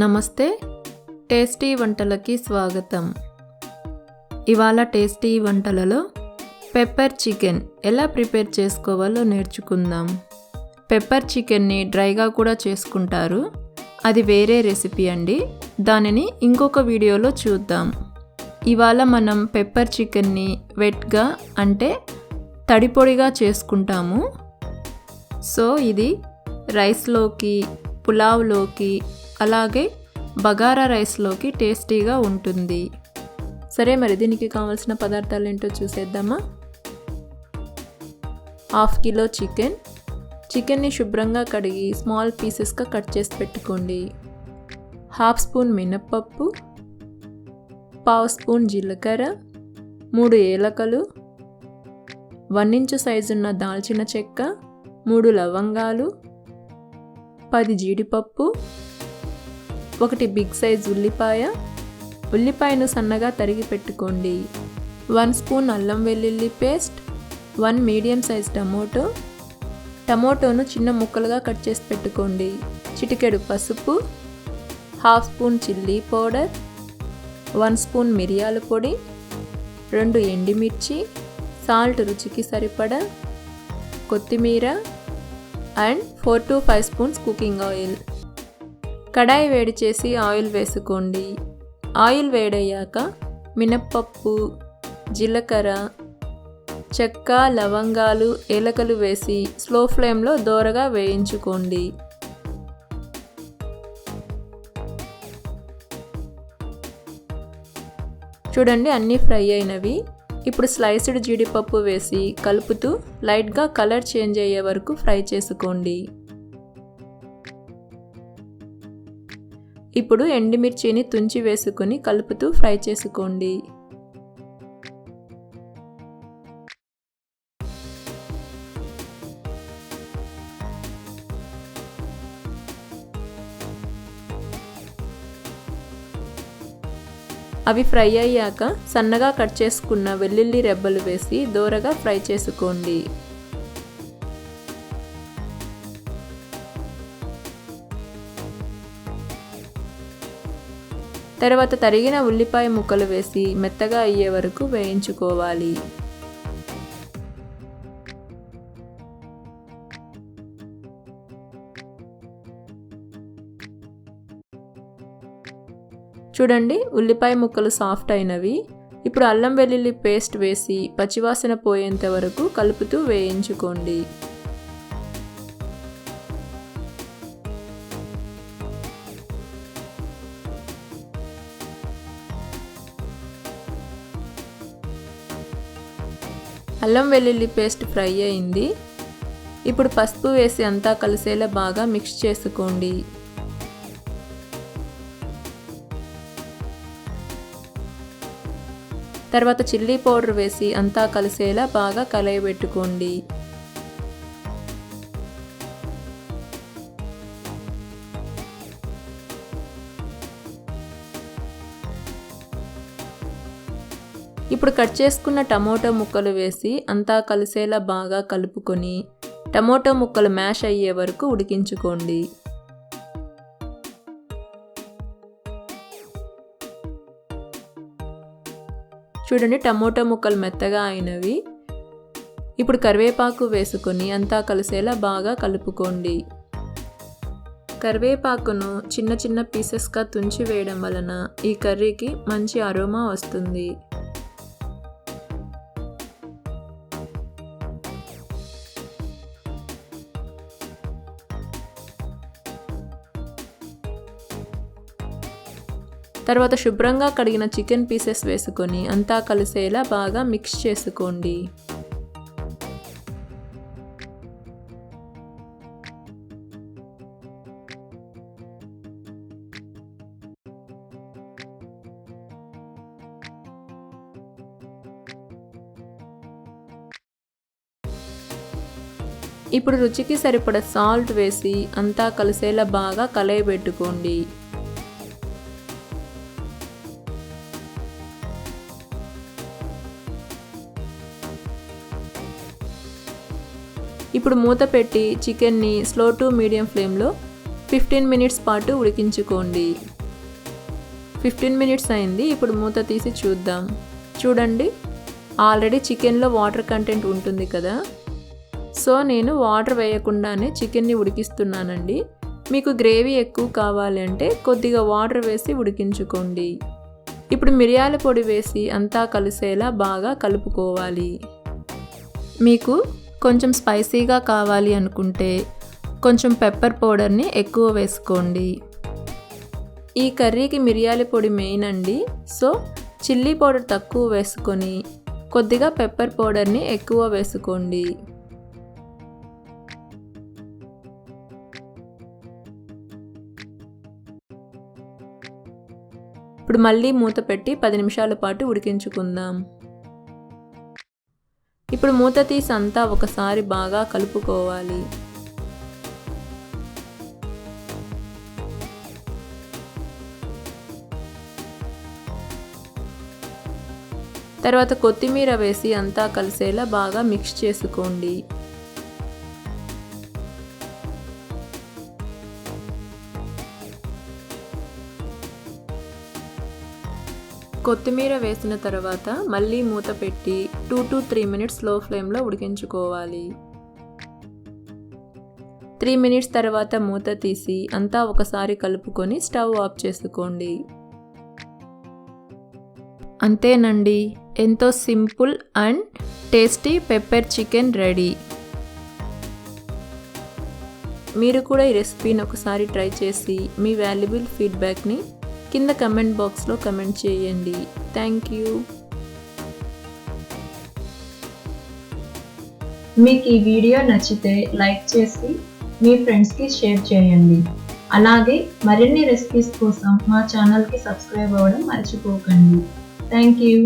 నమస్తే, టేస్టీ వంటలకి స్వాగతం. ఇవాళ టేస్టీ వంటలలో పెప్పర్ చికెన్ ఎలా ప్రిపేర్ చేసుకోవాలో నేర్చుకుందాం. పెప్పర్ చికెన్ని డ్రైగా కూడా చేసుకుంటారు, అది వేరే రెసిపీ అండి. దానిని ఇంకొక వీడియోలో చూద్దాం. ఇవాళ మనం పెప్పర్ చికెన్ని వెట్గా అంటే తడిపొడిగా చేసుకుంటాము. సో ఇది రైస్లోకి, పులావ్లోకి, అలాగే బగారా రైస్లోకి టేస్టీగా ఉంటుంది. సరే, మరి దీనికి కావాల్సిన పదార్థాలు ఏంటో చూసేద్దామా. 1/2 కిలో చికెన్ని శుభ్రంగా కడిగి స్మాల్ పీసెస్గా కట్ చేసి పెట్టుకోండి. 1/2 స్పూన్ మినప్పప్పు, 1/2 స్పూన్ జీలకర్ర, 3 ఏలకలు, 1 ఇంచు సైజున్న దాల్చిన చెక్క, 3 లవంగాలు, 10 జీడిపప్పు, 1 బిగ్ సైజ్ ఉల్లిపాయను సన్నగా తరిగి పెట్టుకోండి. 1 స్పూన్ అల్లం వెల్లుల్లి పేస్ట్, 1 మీడియం సైజ్ టమోటోను చిన్న ముక్కలుగా కట్ చేసి పెట్టుకోండి. చిటికెడు పసుపు, 1/2 స్పూన్ చిల్లీ పౌడర్, 1 స్పూన్ మిరియాల పొడి, 2 ఎండుమిర్చి, సాల్ట్ రుచికి సరిపడా, కొత్తిమీర and 4 to 5 spoons cooking oil. Kadai వేడి చేసి ఆయిల్ వేసుకోండి. ఆయిల్ వేడయ్యాక మినప్పప్పు, జీలకర్ర, చెక్క, లవంగాలు, ఏలకలు వేసి స్లో ఫ్లేమ్లో దోరగా వేయించుకోండి. చూడండి, అన్నీ ఫ్రై అయినవి. ఇప్పుడు స్లైస్డ్ జీడిపప్పు వేసి కలుపుతూ లైట్గా కలర్ చేంజ్ అయ్యే వరకు ఫ్రై చేసుకోండి. ఇప్పుడు ఎండుమిర్చిని తుంచి వేసుకొని కలుపుతూ ఫ్రై చేసుకోండి. అవి ఫ్రై అయ్యాక సన్నగా కట్ చేసుకున్న వెల్లుల్లి రెబ్బలు వేసి దోరగా ఫ్రై చేసుకోండి. తర్వాత తరిగిన ఉల్లిపాయ ముక్కలు వేసి మెత్తగా అయ్యే వరకు వేయించుకోవాలి. చూడండి, ఉల్లిపాయ ముక్కలు సాఫ్ట్ అయినవి. ఇప్పుడు అల్లం వెల్లుల్లి పేస్ట్ వేసి పచ్చివాసన పోయేంత వరకు కలుపుతూ వేయించుకోండి. అల్లం వెల్లుల్లి పేస్ట్ ఫ్రై అయింది. ఇప్పుడు పసుపు వేసి అంతా కలిసేలా బాగా మిక్స్ చేసుకోండి. తర్వాత చిల్లీ పౌడర్ వేసి అంతా కలిసేలా బాగా కలయబెట్టుకోండి. ఇప్పుడు కట్ చేసుకున్న టమోటో ముక్కలు వేసి అంతా కలిసేలా బాగా కలుపుకొని టమోటో ముక్కలు మ్యాష్ అయ్యే వరకు ఉడికించుకోండి. చూడండి, టమోటో ముక్కలు మెత్తగా అయినవి. ఇప్పుడు కరివేపాకు వేసుకొని అంతా కలిసేలా బాగా కలుపుకోండి. కరివేపాకును చిన్న చిన్న పీసెస్గా తుంచి వేయడం వలన ఈ కర్రీకి మంచి అరోమా వస్తుంది. తర్వాత శుభ్రంగా కడిగిన చికెన్ పీసెస్ వేసుకొని అంతా కలిసేలా బాగా మిక్స్ చేసుకోండి. ఇప్పుడు రుచికి సరిపడా సాల్ట్ వేసి అంతా కలిసేలా బాగా కలయబెట్టుకోండి. ఇప్పుడు మూత పెట్టి చికెన్ని స్లో టు మీడియం ఫ్లేమ్లో 15 మినిట్స్ పాటు ఉడికించుకోండి. 15 మినిట్స్ అయింది. ఇప్పుడు మూత తీసి చూద్దాం. చూడండి, ఆల్రెడీ చికెన్లో వాటర్ కంటెంట్ ఉంటుంది కదా, సో నేను వాటర్ వేయకుండానే చికెన్ని ఉడికిస్తున్నానండి. మీకు గ్రేవీ ఎక్కువ కావాలి అంటే కొద్దిగా వాటర్ వేసి ఉడికించుకోండి. ఇప్పుడు మిరియాల పొడి వేసి అంతా కలిసేలా బాగా కలుపుకోవాలి. మీకు కొంచెం స్పైసీగా కావాలి అనుకుంటే కొంచెం పెప్పర్ పౌడర్ని ఎక్కువ వేసుకోండి. ఈ కర్రీకి మిరియాల పొడి మెయిన్ అండి, సో చిల్లీ పౌడర్ తక్కువ వేసుకొని కొద్దిగా పెప్పర్ పౌడర్ని ఎక్కువ వేసుకోండి. ఇప్పుడు మళ్ళీ మూత పెట్టి 10 నిమిషాల పాటు ఉడికించుకుందాం. ఇప్పుడు మూత తీసి అంతా ఒకసారి బాగా కలుపుకోవాలి. తర్వాత కొత్తిమీర వేసి అంతా కలిసేలా బాగా మిక్స్ చేసుకోండి. కొత్తిమీర వేసిన తర్వాత మళ్ళీ మూత పెట్టి 2 to 3 మినిట్స్ లో ఫ్లేమ్లో ఉడికించుకోవాలి. 3 మినిట్స్ తర్వాత మూత తీసి అంతా ఒకసారి కలుపుకొని స్టవ్ ఆఫ్ చేసుకోండి. అంతేనండి, ఎంతో simple and tasty pepper chicken ready. మీరు కూడా ఈ రెసిపీని ఒకసారి ట్రై చేసి మీ వాల్యుబుల్ ఫీడ్బ్యాక్ని కింద కమెంట్ బాక్స్లో కమెంట్ చేయండి. Thank you. మీకు ఈ వీడియో నచ్చితే లైక్ చేసి మీ ఫ్రెండ్స్కి షేర్ చేయండి. అలాగే మరిన్ని రెసిపీస్ కోసం మా ఛానల్కి సబ్స్క్రైబ్ అవ్వడం మర్చిపోకండి. Thank you.